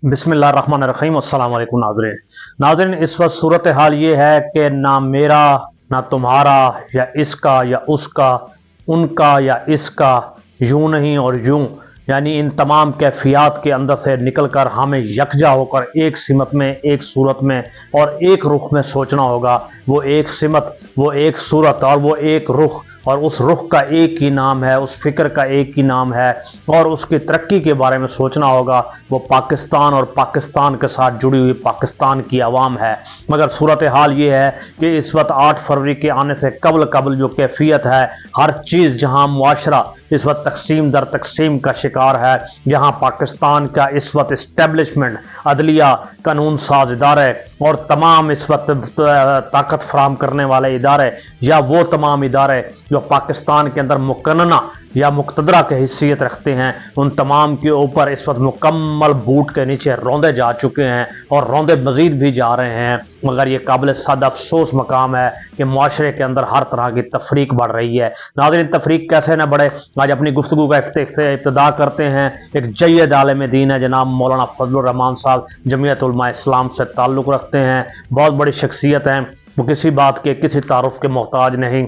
बिस्मिल्लाहिर्रहमानिर्रहीम। अस्सलाम वालेकुम नाज़रीन, इस वक्त सूरत हाल ये है कि ना मेरा ना तुम्हारा या इसका या उसका, उनका या इसका, यूं नहीं और यूं, यानी इन तमाम कैफियत के अंदर से निकल कर हमें यकजा होकर एक सिमत में, एक सूरत में और एक रुख में सोचना होगा। वो एक सिमत, वो एक सूरत और वो एक रुख, और उस रुख का एक ही नाम है, उस फिक्र का एक ही नाम है और उसकी तरक्की के बारे में सोचना होगा। वो पाकिस्तान और पाकिस्तान के साथ जुड़ी हुई पाकिस्तान की आवाम है। मगर सूरत हाल ये है कि इस वक्त 8 फरवरी के आने से कबल जो कैफियत है, हर चीज़ जहां मुआशरा इस वक्त तकसीम दर तकसीम का शिकार है, जहां पाकिस्तान का इस वक्त इस्टेब्लिशमेंट, अदलिया, कानून साज इदारे और तमाम इस वक्त ताकत फराहम करने वाले इदारे या वो तमाम इदारे जो पाकिस्तान के अंदर मुकन्ना या मुक्तदरा के हैसियत रखते हैं, उन तमाम के ऊपर इस वक्त मुकम्मल बूट के नीचे रौंदे जा चुके हैं और रौंदे मजीद भी जा रहे हैं। मगर ये काबिल सादा अफसोस मकाम है कि मुआशरे के अंदर हर तरह की तफरीक बढ़ रही है। नाज़रीन, तफरीक कैसे न बढ़े, आज अपनी गुफ्तगू का इब्तिदा करते हैं। एक जय्यद आलिम दीन है जनाब मौलाना फजलुर रहमान साहब, जमीयत उलमा इस्लाम से ताल्लुक़ रखते हैं, बहुत बड़ी शख्सियत हैं, वो किसी बात के किसी तारुफ के मोहताज नहीं।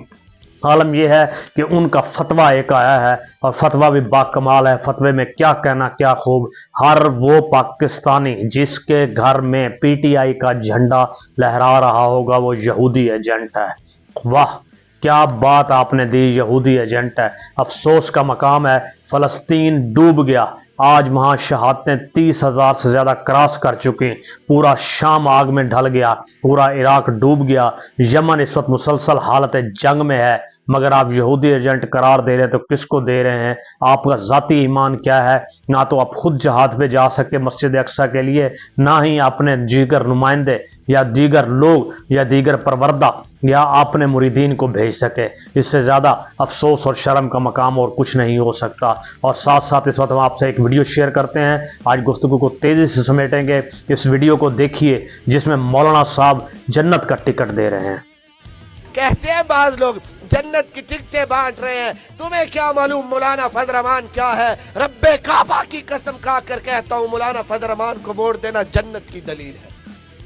आलम यह है कि उनका फतवा एक आया है और फतवा भी बाकमाल है। फतवे में क्या कहना क्या खूब। हर वो पाकिस्तानी जिसके घर में पीटीआई का झंडा लहरा रहा होगा वो यहूदी एजेंट है। वाह, क्या बात आपने दी, यहूदी एजेंट है। अफसोस का मकाम है, फ़लस्तीन डूब गया। आज वहाँ शहादतें 30,000 से ज़्यादा क्रॉस कर चुकी। पूरा शाम आग में ढल गया, पूरा इराक डूब गया। यमन इस वक्त मुसलसल हालत जंग में है। मगर आप यहूदी एजेंट करार दे रहे हैं तो किसको दे रहे हैं? आपका ज़ाती ईमान क्या है? ना तो आप खुद जहाद पे जा सके मस्जिद अक्सा के लिए, ना ही अपने दीगर नुमाइंदे या दीगर लोग या दीगर परवरदा या अपने मुरीदीन को भेज सके। इससे ज़्यादा अफसोस और शर्म का मकाम और कुछ नहीं हो सकता। और साथ साथ इस वक्त हम आपसे एक वीडियो शेयर करते हैं। आज गुफ्तगू को तेज़ी से समेटेंगे। इस वीडियो को देखिए जिसमें मौलाना साहब जन्नत का टिकट दे रहे हैं। कहते हैं बाज लोग जन्नत की टिकटें बांट रहे हैं, तुम्हें क्या मालूम मौलाना फजल रहमान क्या है। रब्बे काबा की कसम खा कर कहता हूँ, मौलाना फजल रहमान को वोट देना जन्नत की दलील है।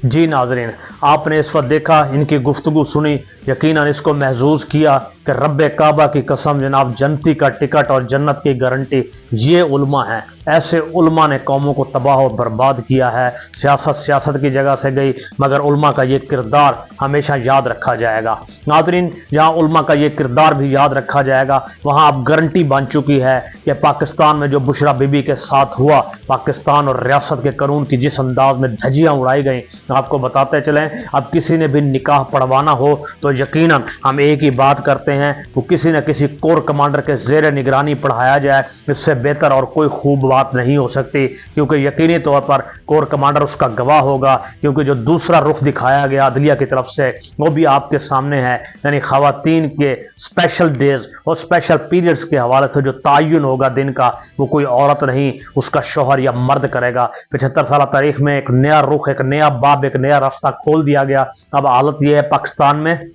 जी नाजरीन, आपने इस वक्त देखा, इनकी गुफ्तगू सुनी, यकीनन इसको महसूस किया कि रब्बे काबा की कसम जनाब, जन्नती का टिकट और जन्नत की गारंटी ये उल्मा है। ऐसे उल्मा ने कौमों को तबाह और बर्बाद किया है। सियासत की जगह से गई, मगर उल्मा का ये किरदार हमेशा याद रखा जाएगा। नाज़रीन, जहाँ उल्मा का ये किरदार भी याद रखा जाएगा, वहाँ अब गारंटी बन चुकी है कि पाकिस्तान में जो बुशरा बीबी के साथ हुआ, पाकिस्तान और रियासत के कानून की जिस अंदाज में धज्जियाँ उड़ाई गई, आपको बताते चलें, अब किसी ने भी निकाह पढ़वाना हो तो यकीनन हम एक ही बात करते हैं, वो किसी न किसी कोर कमांडर के ज़ेर निगरानी पढ़ाया जाए। इससे बेहतर और कोई खूब बात नहीं हो सकती, क्योंकि यकीनी तौर पर कोर कमांडर उसका गवाह होगा। क्योंकि जो दूसरा रुख दिखाया गया अदलिया की तरफ से वो भी आपके सामने है, यानी खवातीन के स्पेशल डेज और स्पेशल पीरियड्स के हवाले से जो तयन होगा दिन का, वो कोई औरत नहीं, उसका शौहर या मर्द करेगा। 75 साल तारीख में एक नया रुख, एक नया बाब, एक नया रास्ता खोल दिया गया। अब हालत यह है पाकिस्तान में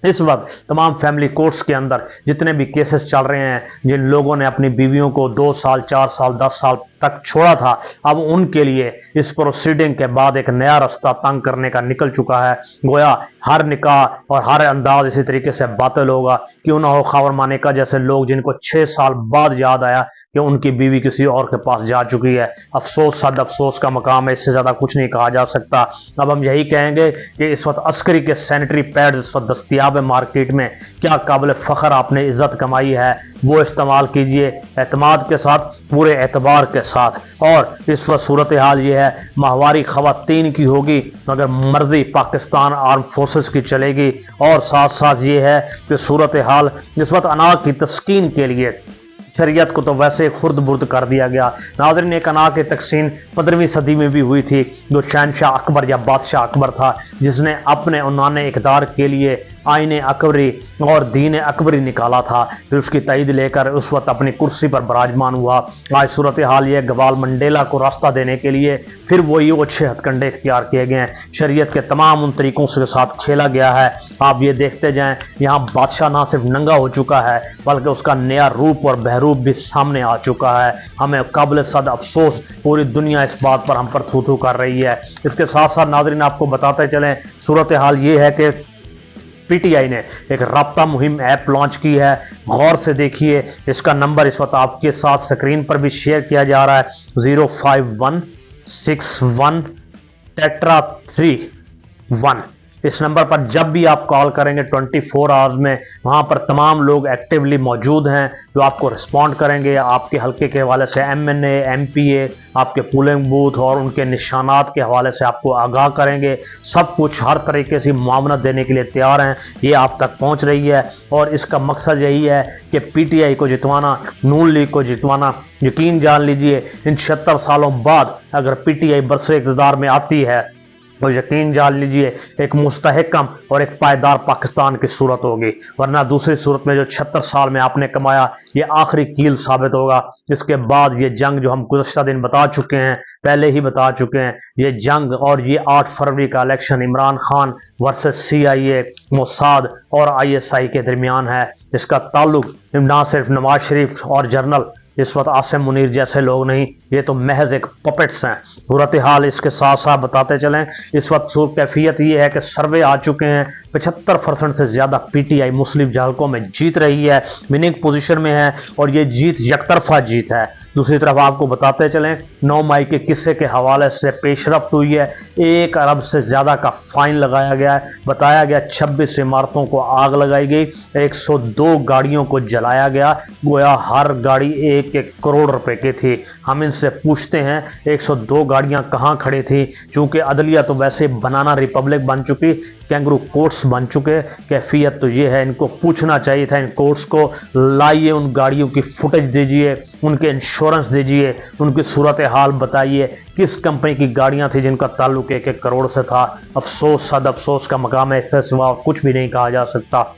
इस वक्त तमाम फैमिली कोर्ट्स के अंदर जितने भी केसेस चल रहे हैं, जिन लोगों ने अपनी बीवियों को 2 साल, 4 साल, 10 साल तक छोड़ा था, अब उनके लिए इस प्रोसीडिंग के बाद एक नया रास्ता तंग करने का निकल चुका है। गोया हर निकाह और हर अंदाज इसी तरीके से बातिल होगा। क्यों ना हो खावर माने का जैसे लोग जिनको 6 साल बाद याद आया कि उनकी बीवी किसी और के पास जा चुकी है। अफसोस, सद अफसोस का मकाम है, इससे ज़्यादा कुछ नहीं कहा जा सकता। अब हम यही कहेंगे कि इस वक्त अस्करी के सैनिटरी पैड्स इस वक्त दस्तियाब है मार्केट में। क्या काबिल फ़ख्र आपने इज़्ज़त कमाई है, वो इस्तेमाल कीजिए एतमाद के साथ, पूरे एतबार के साथ। और इस वक्त सूरत हाल ये है, माहवारी खवातीन की होगी मगर मर्जी पाकिस्तान आर्म फोर्सेस की चलेगी। और साथ साथ ये है कि सूरत हाल इस वक्त अनाज की तस्कीन के लिए शरीयत को तो वैसे खुर्द बुर्द कर दिया गया। नाज़रीन, एक अनाज की तकसीम 15वीं सदी में भी हुई थी। जो शहनशाह अकबर या बादशाह अकबर था, जिसने अपने उन्नाने इक़्तिदार के लिए आईने अकबरी और दीन अकबरी निकाला था, फिर उसकी तईद लेकर उस वक्त अपनी कुर्सी पर बराजमान हुआ। आज सूरत हाल ये गवाल मंडेला को रास्ता देने के लिए फिर वही वो 6 हथकंडे इख्तियार किए गए हैं। शरीयत के तमाम उन तरीक़ों के साथ खेला गया है। आप ये देखते जाएँ, यहाँ बादशाह ना सिर्फ नंगा हो चुका है बल्कि उसका नया रूप और बहरूप रूप भी सामने आ चुका है। हमें काबिल सद अफसोस पूरी दुनिया इस बात पर हम पर थू थू कर रही है। इसके साथ साथ नाज़रीन आपको बताते चलें, सूरत हाल ये है कि पीटीआई ने एक राब्ता मुहिम ऐप लॉन्च की है। गौर से देखिए, इसका नंबर इस वक्त आपके साथ स्क्रीन पर भी शेयर किया जा रहा है, 05161 इस नंबर पर जब भी आप कॉल करेंगे 24 आवर्स में वहाँ पर तमाम लोग एक्टिवली मौजूद हैं जो आपको रिस्पॉन्ड करेंगे। आपके हल्के के हवाले से MNA, MPA, आपके पोलिंग बूथ और उनके निशानात के हवाले से आपको आगाह करेंगे। सब कुछ हर तरीके से मामला देने के लिए तैयार हैं। ये आप तक पहुँच रही है और इसका मकसद यही है कि PTI को जितवाना, नून लीग को जितवाना। यकीन जान लीजिए, इन 76 सालों बाद अगर PTI बरसे इक़्तिदार में आती है तो यकीन जान लीजिए एक मुस्तहकम और एक पायदार पाकिस्तान की सूरत होगी, वरना दूसरी सूरत में जो 76 साल में आपने कमाया ये आखिरी कील साबित होगा। इसके बाद ये जंग जो हम गुज़श्ता दिन बता चुके हैं, पहले ही बता चुके हैं, ये जंग और ये 8 फरवरी का election Imran Khan versus CIA, Mossad और ISI के दरमियान है। इसका ताल्लुक ना सिर्फ नवाज शरीफ और जनरल इस वक्त आसिम मुनीर जैसे लोग नहीं, ये तो महज एक पपेट्स हैं। सूरत हाल इसके साथ साथ बताते चलें, इस वक्त कैफियत ये है कि सर्वे आ चुके हैं, 75% से ज़्यादा PTI मुस्लिम हलकों में जीत रही है, विनिंग पोजीशन में है और ये जीत यकतरफा जीत है। दूसरी तरफ आपको बताते चलें, 9 मई के किस्से के हवाले से पेशरफ्त हुई है। 1 अरब से ज़्यादा का फाइन लगाया गया है। बताया गया 26 इमारतों को आग लगाई गई, 102 गाड़ियों को जलाया गया, गोया हर गाड़ी 1-1 करोड़ रुपए की थी। हम इनसे पूछते हैं 102 गाड़ियां कहां खड़ी थी, चूंकि अदलिया तो वैसे बनाना रिपब्लिक बन चुकी, कैंगरू कोर्ट्स बन चुके। कैफियत तो ये है, इनको पूछना चाहिए था इन कोर्ट्स को, लाइए उन गाड़ियों की फुटेज दीजिए, उनके इंश्योरेंस दीजिए, उनकी सूरत हाल बताइए, किस कंपनी की गाड़ियां थी जिनका ताल्लुक 1-1 करोड़ से था। अफसोस, सद अफसोस का मकाम है, इसके सिवा कुछ भी नहीं कहा जा सकता।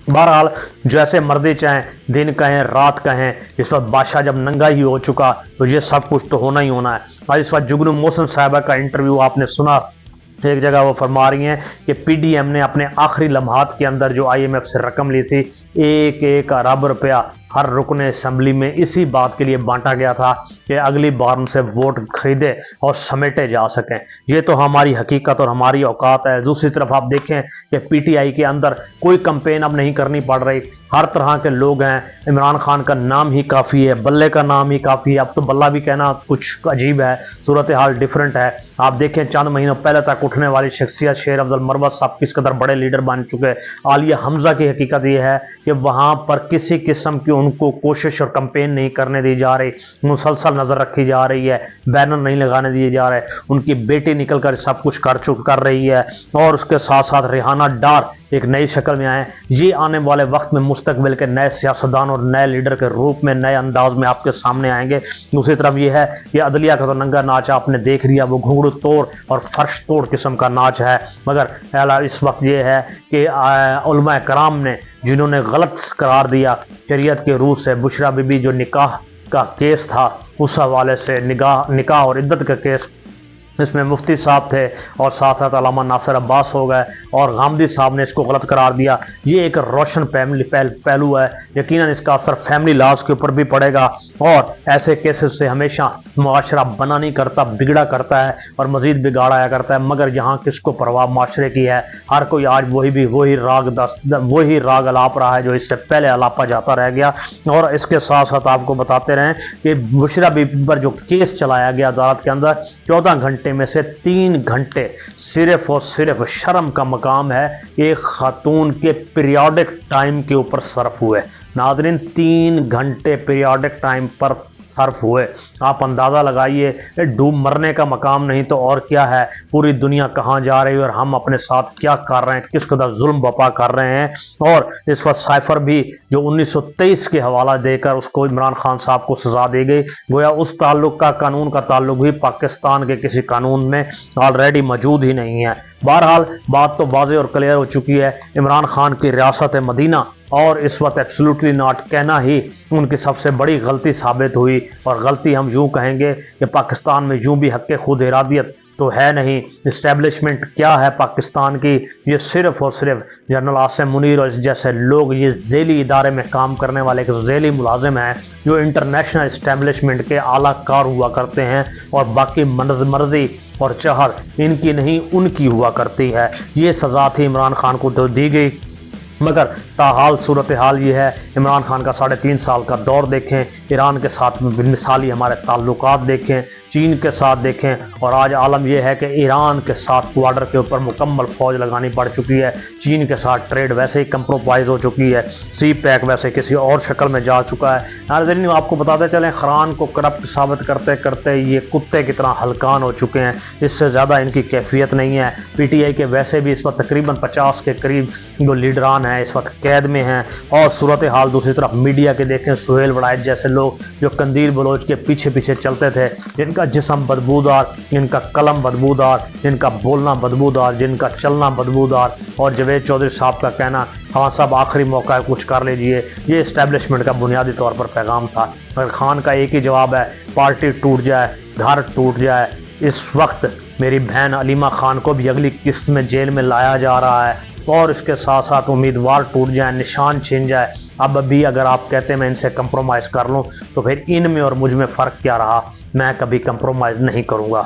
बहरहाल जैसे मर्जी चाहें, दिन कहें रात कहें, इस वक्त बादशाह जब नंगा ही हो चुका तो ये सब कुछ तो होना ही होना है। आज इस वक्त जुगनू मोहसिन साहिबा का इंटरव्यू आपने सुना, एक जगह वो फरमा रही हैं कि PDM ने अपने आखिरी लम्हात के अंदर जो IMF से रकम ली थी, 1-1 अरब रुपया हर रुकन असम्बली में इसी बात के लिए बांटा गया था कि अगली बार उनसे वोट खरीदे और समेटे जा सकें। ये तो हमारी हकीकत और हमारी औकात है। दूसरी तरफ आप देखें कि PTI के अंदर कोई कंपेन अब नहीं करनी पड़ रही, हर तरह के लोग हैं। इमरान खान का नाम ही काफ़ी है, बल्ले का नाम ही काफ़ी है, अब तो बल्ला भी कहना कुछ अजीब है। सूरत हाल डिफरेंट है। आप देखें चंद महीनों पहले तक उठने वाली शख्सियत शेर अफजल मरवत साहब किस कदर बड़े लीडर बन चुके। आलिया हमजा की हकीकत यह है कि वहाँ पर किसी किस्म की उनको कोशिश और कंपेन नहीं करने दी जा रही, मुसलसल नजर रखी जा रही है, बैनर नहीं लगाने दिए जा रहे। उनकी बेटी निकल कर सब कुछ कर रही है और उसके साथ साथ रिहाना डार एक नई शक्ल में आए। ये आने वाले वक्त में मुस्तकबिल के नए सियासतदान और नए लीडर के रूप में नए अंदाज में आपके सामने आएंगे। दूसरी तरफ ये है कि अदलिया का तो नंगा नाच आपने देख लिया, वो घुंघरू तोड़ और फर्श तोड़ किस्म का नाच है। मगर इस वक्त ये है कि उलमा कराम ने जिन्होंने गलत करार दिया शरीयत के रूह से बुशरा बीबी जो निकाह का केस था, उस हवाले से निकाह और इद्दत का केस, इसमें मुफ्ती साहब थे और साथ साथ अल्लामा नासिर अब्बास हो गए और गामदी साहब ने इसको गलत करार दिया। ये एक रोशन पहलू है। यकीनन इसका असर फैमिली लॉज के ऊपर भी पड़ेगा और ऐसे केसेस से हमेशा मुआशरा बना नहीं करता, बिगड़ा करता है और मजीद बिगाड़ाया करता है। मगर यहाँ किसको परवाह माशरे की है? हर कोई आज वही राग अलाप रहा है जो इससे पहले अलापा जाता रह गया। और इसके साथ साथ आपको बताते रहें कि बुशरा बीबी पर जो केस चलाया गया अदालत के अंदर, 14 घंटे में से 3 घंटे सिर्फ और सिर्फ शर्म का मकाम है एक खातून के पीरियोडिक टाइम के ऊपर सर्फ हुए। नाज़रीन 3 घंटे पीरियोडिक टाइम पर सर्फ हुए। आप अंदाज़ा लगाइए, डूब मरने का मकाम नहीं तो और क्या है। पूरी दुनिया कहाँ जा रही है और हम अपने साथ क्या कर रहे हैं, किस कदर जुल्म बपा कर रहे हैं। और इस वक्त साइफर भी जो 1923 के हवाला देकर उसको इमरान खान साहब को सजा दी गई, गोया उस ताल्लुक का कानून का ताल्लुक भी पाकिस्तान के किसी कानून में ऑलरेडी मौजूद ही नहीं है। बहरहाल बात तो वाज़ेह और क्लियर हो चुकी है। इमरान खान की रियासत मदीना اور اس وقت ایبسولوٹلی ناٹ کہنا ہی ان کی سب سے بڑی غلطی ثابت ہوئی، اور غلطی ہم یوں کہیں گے کہ پاکستان میں یوں بھی حق خود ارادیت تو ہے نہیں۔ اسٹیبلشمنٹ کیا ہے پاکستان کی؟ یہ صرف اور صرف جنرل عاصم منیر اور اس جیسے لوگ، یہ ذیلی ادارے میں کام کرنے والے ایک ذیلی ملازم ہیں جو انٹرنیشنل اسٹیبلشمنٹ کے اعلیٰ کار ہوا کرتے ہیں، اور باقی مرضی اور چہر ان کی نہیں ان کی ہوا کرتی ہے۔ یہ سزا تھی عمران خان کو تو دی گئی، مگر تاحال صورتحال یہ ہے، عمران خان کا 3.5 سال کا دور دیکھیں، ایران کے ساتھ مثالی ہمارے تعلقات دیکھیں، چین کے ساتھ دیکھیں، اور آج عالم یہ ہے کہ ایران کے ساتھ بارڈر کے اوپر مکمل فوج لگانی پڑ چکی ہے، چین کے ساتھ ٹریڈ ویسے ہی کمپرومائز ہو چکی ہے، سی پیک ویسے کسی اور شکل میں جا چکا ہے۔ ناظرین آپ کو بتاتے چلیں، خران کو کرپٹ ثابت کرتے کرتے یہ کتے کی طرح ہلکان ہو چکے ہیں، اس سے زیادہ ان کی کیفیت نہیں ہے۔ پی ٹی آئی کے ویسے بھی اس وقت تقریباً 50 کے قریب جو لیڈران ہیں اس وقت قید میں ہیں، اور صورتحال دوسری طرف میڈیا کے دیکھیں، سہیل وڑائچ جیسے لوگ جو قندیل بلوچ کے پیچھے چلتے تھے، جن کا جسم بدبودار، جن کا قلم بدبودار، جن کا بولنا بدبودار، جن کا چلنا بدبودار، اور جاوید چودھری صاحب کا کہنا خان صاحب آخری موقع ہے کچھ کر لیجئے، یہ اسٹیبلشمنٹ کا بنیادی طور پر پیغام تھا۔ مگر خان کا ایک ہی جواب ہے، پارٹی ٹوٹ جائے، گھر ٹوٹ جائے۔ اس وقت میری بہن علیمہ خان کو بھی اگلی قسط میں جیل میں لایا جا رہا ہے، اور اس کے ساتھ ساتھ امیدوار ٹوٹ جائیں، نشان چھن جائے۔ اب بھی اگر آپ کہتے ہیں میں ان سے کمپرومائز کر لوں تو پھر ان میں اور مجھ میں فرق کیا رہا؟ میں کبھی کمپرومائز نہیں کروں گا۔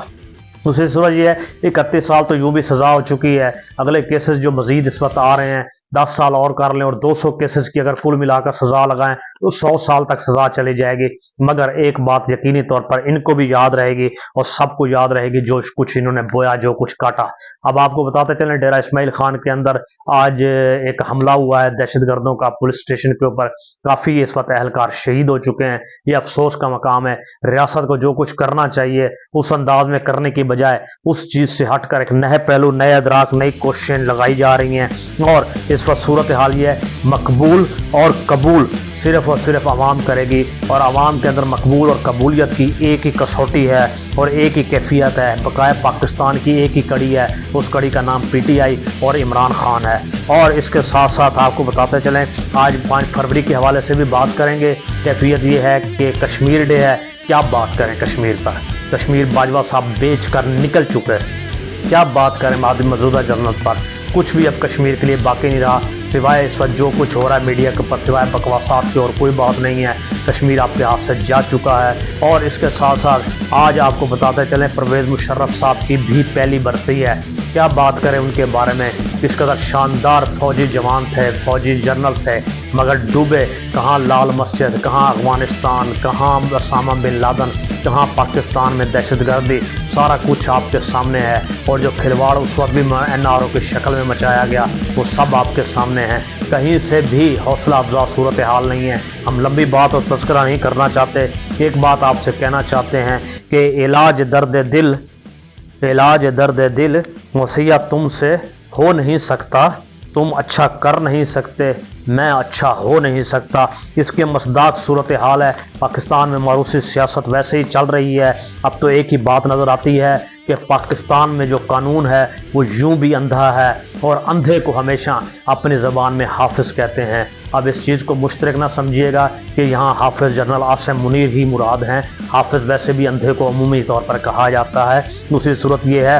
دوسری صورت یہ ہے 31 سال تو یوں بھی سزا ہو چکی ہے، اگلے کیسز جو مزید اس وقت آ رہے ہیں 10 سال اور کر لیں، اور 200 کیسز کی اگر کل ملا کر سزا لگائیں تو 100 سال تک سزا چلی جائے گی۔ مگر ایک بات یقینی طور پر ان کو بھی یاد رہے گی اور سب کو یاد رہے گی، جو کچھ انہوں نے بویا، جو کچھ کاٹا۔ اب آپ کو بتاتے چلیں، ڈیرہ اسماعیل خان کے اندر آج ایک حملہ ہوا ہے دہشت گردوں کا پولیس اسٹیشن کے اوپر، کافی اس وقت اہلکار شہید ہو چکے ہیں۔ یہ افسوس کا مقام ہے، ریاست کو جو کچھ کرنا چاہیے اس انداز میں کرنے کی بجائے اس چیز سے ہٹ کر ایک نئے پہلو، نئے ادراک، نئی کوششیں لگائی جا رہی ہیں، اور اس وقت صورتحال یہ ہے مقبول اور قبول صرف اور صرف عوام کرے گی، اور عوام کے اندر مقبول اور قبولیت کی ایک ہی کسوٹی ہے اور ایک ہی کیفیت ہے، بقائے پاکستان کی ایک ہی کڑی ہے، اس کڑی کا نام پی ٹی آئی اور عمران خان ہے۔ اور اس کے ساتھ ساتھ آپ کو بتاتے چلیں، آج 5 فروری کے حوالے سے بھی بات کریں گے۔ کیفیت یہ ہے کہ کشمیر ڈے ہے، کیا بات کریں کشمیر پر؟ کشمیر باجوہ صاحب بیچ کر نکل چکے، کیا بات کریں موجودہ جنرل پر؟ کچھ بھی اب کشمیر کے لیے باقی نہیں رہا، سوائے اس وقت جو کچھ ہو رہا ہے میڈیا کے اوپر، سوائے بکواسات کی اور کوئی بات نہیں ہے۔ کشمیر آپ کے ہاتھ سے جا چکا ہے۔ اور اس کے ساتھ ساتھ آج آپ کو بتاتے چلیں، پرویز مشرف صاحب کی بھی پہلی برسی ہے، کیا بات کریں ان کے بارے میں؟ کس قدر شاندار فوجی جوان تھے، فوجی جنرل تھے، مگر ڈوبے کہاں لال مسجد، کہاں افغانستان، کہاں اسامہ بن لادن، کہاں پاکستان میں دہشت گردی، سارا کچھ آپ کے سامنے ہے۔ اور جو کھلواڑ اس وقت بھی این آر او کی شکل میں مچایا گیا، وہ سب آپ کے سامنے ہیں۔ کہیں سے بھی حوصلہ افزا صورتحال نہیں ہے۔ ہم لمبی بات اور تذکرہ نہیں کرنا چاہتے، ایک بات آپ سے کہنا چاہتے ہیں کہ علاج درد دل وسیع تم سے ہو نہیں سکتا، تم اچھا کر نہیں سکتے، میں اچھا ہو نہیں سکتا۔ اس کے مصداق صورتحال ہے۔ پاکستان میں موروثی سیاست ویسے ہی چل رہی ہے۔ اب تو ایک ہی بات نظر آتی ہے کہ پاکستان میں جو قانون ہے وہ یوں بھی اندھا ہے، اور اندھے کو ہمیشہ اپنی زبان میں حافظ کہتے ہیں۔ اب اس چیز کو مشترک نہ سمجھیے گا کہ یہاں حافظ جنرل عاصم منیر ہی مراد ہیں، حافظ ویسے بھی اندھے کو عمومی طور پر کہا جاتا ہے۔ دوسری صورت یہ ہے،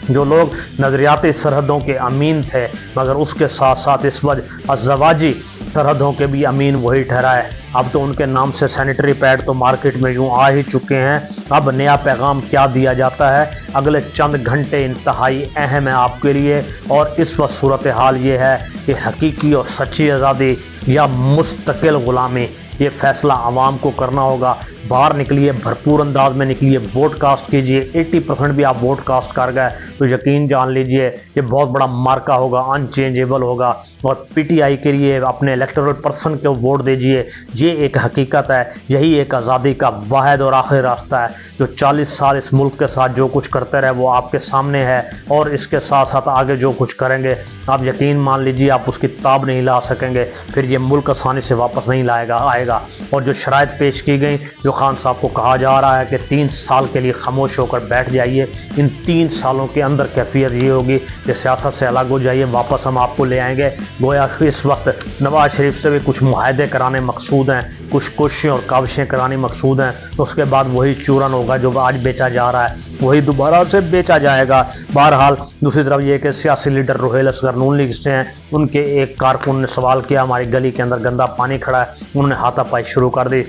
جو لوگ نظریاتی سرحدوں کے امین تھے، مگر اس کے ساتھ ساتھ اس وجہ ازدواجی سرحدوں کے بھی امین وہی ٹھہرائے۔ اب تو ان کے نام سے سینیٹری پیڈ تو مارکیٹ میں یوں آ ہی چکے ہیں۔ اب نیا پیغام کیا دیا جاتا ہے؟ اگلے چند گھنٹے انتہائی اہم ہیں آپ کے لیے، اور اس وقت صورتحال یہ ہے کہ حقیقی اور سچی آزادی یا مستقل غلامی، یہ فیصلہ عوام کو کرنا ہوگا۔ باہر نکلیے، بھرپور انداز میں نکلیے، ووٹ کاسٹ کیجئے۔ 80% بھی آپ ووٹ کاسٹ کر گئے تو یقین جان لیجئے یہ بہت بڑا مارکا ہوگا، ان چینجیبل ہوگا، اور پی ٹی آئی کے لیے اپنے الیکٹورل پرسن کو ووٹ دیجئے۔ یہ ایک حقیقت ہے، یہی ایک آزادی کا واحد اور آخری راستہ ہے۔ جو 40 سال اس ملک کے ساتھ جو کچھ کرتے رہے وہ آپ کے سامنے ہے، اور اس کے ساتھ ساتھ آگے جو کچھ کریں گے آپ یقین مان لیجئے آپ اس کی تاب نہیں لا سکیں گے۔ پھر یہ ملک آسانی سے واپس نہیں آئے گا۔ اور جو شرائط پیش کی گئیں، جو جو خان صاحب کو کہا جا رہا ہے کہ 3 سال کے لیے خاموش ہو کر بیٹھ جائیے، ان 3 سالوں کے اندر کیفیت یہ ہوگی کہ سیاست سے الگ ہو جائیے، واپس ہم آپ کو لے آئیں گے۔ گویا اس وقت نواز شریف سے بھی کچھ معاہدے کرانے مقصود ہیں، کچھ کوششیں اور کاوشیں کرانی مقصود ہیں، تو اس کے بعد وہی چورن ہوگا جو آج بیچا جا رہا ہے، وہی دوبارہ سے بیچا جائے گا۔ بہرحال دوسری طرف یہ کہ سیاسی لیڈر روہیل اصغر نون لیگ سے ہیں، ان کے ایک کارکن نے سوال کیا ہماری گلی کے اندر گندا پانی کھڑا ہے، انہوں نے ہاتھا پائی شروع کر دی۔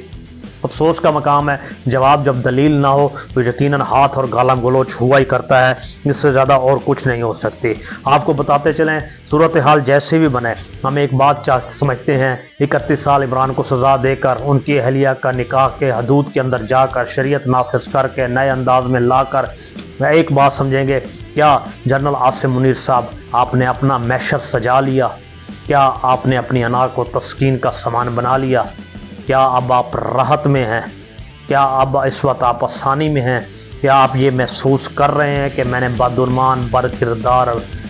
افسوس کا مقام ہے جواب جب دلیل نہ ہو تو یقیناً ہاتھ اور گالا گلوچ ہوا ہی کرتا ہے، اس سے زیادہ اور کچھ نہیں ہو سکتی۔ آپ کو بتاتے چلیں صورتحال جیسی بھی بنے، ہم ایک بات سمجھتے ہیں، 31 سال عمران کو سزا دے کر ان کی اہلیہ کا نکاح کے حدود کے اندر جا کر شریعت نافذ کر کے نئے انداز میں لا کر ایک بات سمجھیں گے، کیا جنرل عاصم منیر صاحب آپ نے اپنا معیشر سجا لیا؟ کیا آپ نے اپنی انا کو تسکین کا سامان بنا لیا؟ کیا اب آپ راحت میں ہیں؟ کیا اب اس وقت آپ آسانی میں ہیں؟ کیا آپ یہ محسوس کر رہے ہیں کہ میں نے بدعنوان، بد کردار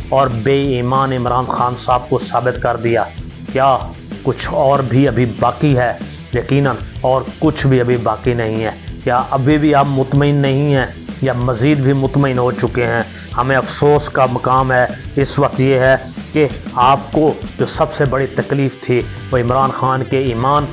اور بے ایمان عمران خان صاحب کو ثابت کر دیا؟ کیا کچھ اور بھی ابھی باقی ہے؟ یقیناً اور کچھ بھی ابھی باقی نہیں ہے۔ کیا ابھی بھی آپ مطمئن نہیں ہیں یا مزید بھی مطمئن ہو چکے ہیں؟ ہمیں افسوس کا مقام ہے اس وقت یہ ہے کہ آپ کو جو سب سے بڑی تکلیف تھی وہ عمران خان کے ایمان،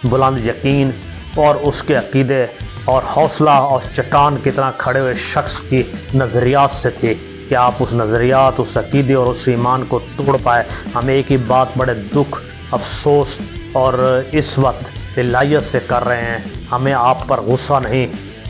بلند یقین اور اس کے عقیدے اور حوصلہ اور چٹان کی طرح کھڑے ہوئے شخص کی نظریات سے تھی کہ آپ اس نظریات، اس عقیدے اور اس ایمان کو توڑ پائے۔ ہم ایک ہی بات بڑے دکھ، افسوس اور اس وقت الہیت سے کر رہے ہیں، ہمیں آپ پر غصہ نہیں،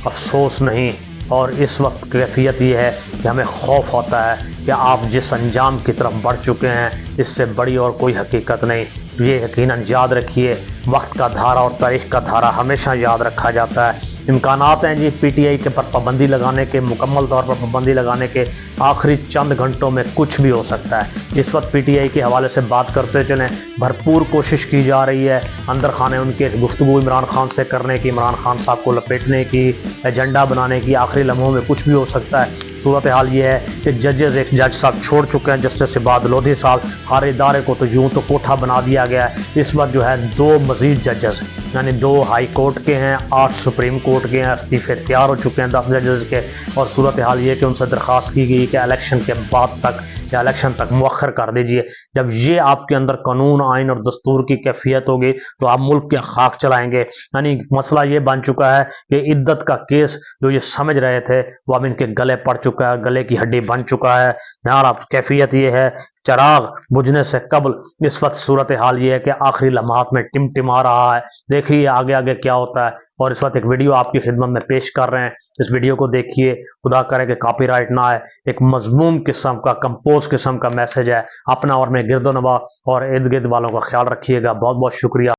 افسوس نہیں، اور اس وقت کیفیت یہ ہے کہ ہمیں خوف ہوتا ہے کہ آپ جس انجام کی طرف بڑھ چکے ہیں اس سے بڑی اور کوئی حقیقت نہیں۔ یہ یقیناً یاد رکھیے، وقت کا دھارا اور تاریخ کا دھارا ہمیشہ یاد رکھا جاتا ہے۔ امکانات ہیں جی پی ٹی آئی کے پر پابندی لگانے کے، مکمل طور پر پابندی لگانے کے، آخری چند گھنٹوں میں کچھ بھی ہو سکتا ہے۔ اس وقت پی ٹی آئی کے حوالے سے بات کرتے چلیں، بھرپور کوشش کی جا رہی ہے اندر خانے ان کے گفتگو عمران خان سے کرنے کی، عمران خان صاحب کو لپیٹنے کی، ایجنڈا بنانے کی، آخری لمحوں میں کچھ بھی ہو سکتا ہے۔ صورتحال یہ ہے کہ ججز ایک جج صاحب چھوڑ چکے ہیں، جسٹس عباد لودھی صاحب، ہر ادارے کو تو یوں تو کوٹھا بنا دیا گیا ہے۔ اس وقت جو ہے 2 مزید ججز یعنی 2 ہائی کورٹ کے ہیں، 8 سپریم کورٹ کے ہیں، استعفے تیار ہو چکے ہیں 10 ججز کے، اور صورتحال یہ کہ ان سے درخواست کی گئی کہ الیکشن کے بعد تک یا الیکشن تک مؤخر کر دیجئے۔ جب یہ آپ کے اندر قانون، آئین اور دستور کی کیفیت ہوگی تو آپ ملک کے خاک چلائیں گے۔ یعنی مسئلہ یہ بن چکا ہے کہ عدت کا کیس جو یہ سمجھ رہے تھے وہ اب ان کے گلے پڑ چکا ہے، گلے کی ہڈی بن چکا ہے۔ یار اب کیفیت یہ ہے، چراغ بجھنے سے قبل اس وقت صورتحال یہ ہے کہ آخری لمحات میں ٹمٹما رہا ہے۔ دیکھیے آگے آگے کیا ہوتا ہے، اور اس وقت ایک ویڈیو آپ کی خدمت میں پیش کر رہے ہیں، اس ویڈیو کو دیکھیے، خدا کرے کہ کاپی رائٹ نہ آئے۔ ایک مضمون قسم کا، کمپوز قسم کا میسج ہے۔ اپنا اور میں گرد و نواح اور ارد گرد والوں کا خیال رکھیے گا۔ بہت بہت شکریہ۔